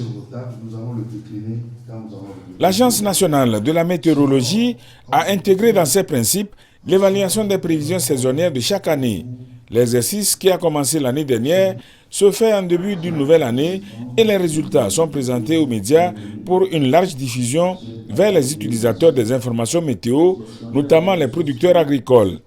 sur nos tables, nous allons le décliner quand nous allons le décliner. L'Agence nationale de la météorologie a intégré dans ses principes l'évaluation des prévisions saisonnières de chaque année. L'exercice qui a commencé l'année dernière se fait en début d'une nouvelle année et les résultats sont présentés aux médias pour une large diffusion vers les utilisateurs des informations météo, notamment les producteurs agricoles.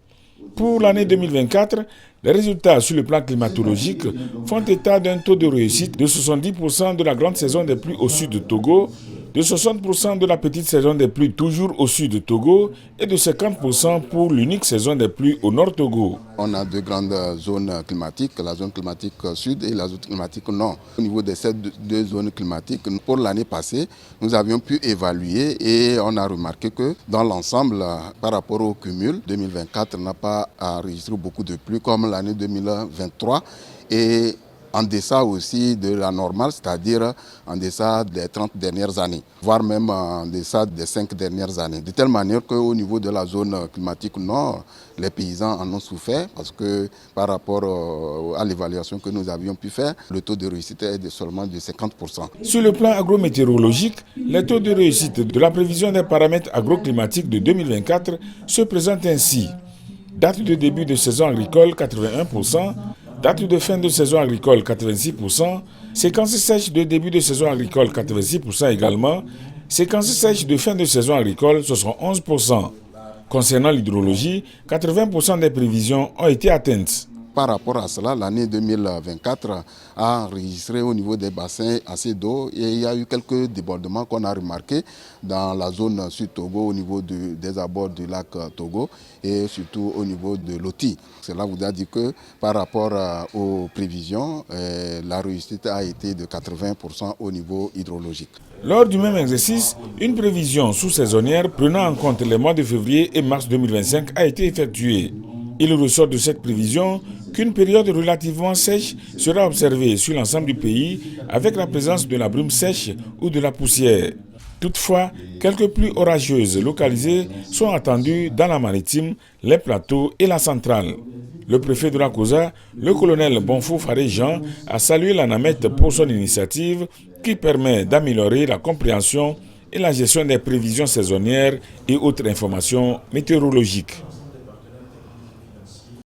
Pour l'année 2024, les résultats sur le plan climatologique font état d'un taux de réussite de 70% de la grande saison des pluies au sud de Togo, de 60% de la petite saison des pluies toujours au sud de Togo et de 50% pour l'unique saison des pluies au nord Togo. On a deux grandes zones climatiques, la zone climatique sud et la zone climatique nord. Au niveau de ces deux zones climatiques, pour l'année passée, nous avions pu évaluer et on a remarqué que dans l'ensemble, par rapport au cumul, 2024 n'a pas enregistré beaucoup de pluie comme l'année 2023 et en deçà aussi de la normale, c'est-à-dire en deçà des 30 dernières années, voire même en deçà des 5 dernières années. De telle manière qu'au niveau de la zone climatique nord, les paysans en ont souffert parce que par rapport à l'évaluation que nous avions pu faire, le taux de réussite est de seulement de 50%. Sur le plan agrométéorologique, les taux de réussite de la prévision des paramètres agroclimatiques de 2024 se présentent ainsi. Date de début de saison agricole 81%, date de fin de saison agricole 86%, séquence sèche de début de saison agricole 86% également, séquence sèche de fin de saison agricole 71%. Concernant l'hydrologie, 80% des prévisions ont été atteintes. Par rapport à cela, l'année 2024 a enregistré au niveau des bassins assez d'eau et il y a eu quelques débordements qu'on a remarqués dans la zone sud-Togo au niveau des abords du lac Togo et surtout au niveau de Loti. Cela voudrait dire que par rapport aux prévisions, la réussite a été de 80% au niveau hydrologique. Lors du même exercice, une prévision sous-saisonnière prenant en compte les mois de février et mars 2025 a été effectuée. Il ressort de cette prévision qu'une période relativement sèche sera observée sur l'ensemble du pays avec la présence de la brume sèche ou de la poussière. Toutefois, quelques pluies orageuses localisées sont attendues dans la maritime, les plateaux et la centrale. Le préfet de la COSA, le colonel Bonfou Faré Jean, a salué la NAMET pour son initiative qui permet d'améliorer la compréhension et la gestion des prévisions saisonnières et autres informations météorologiques.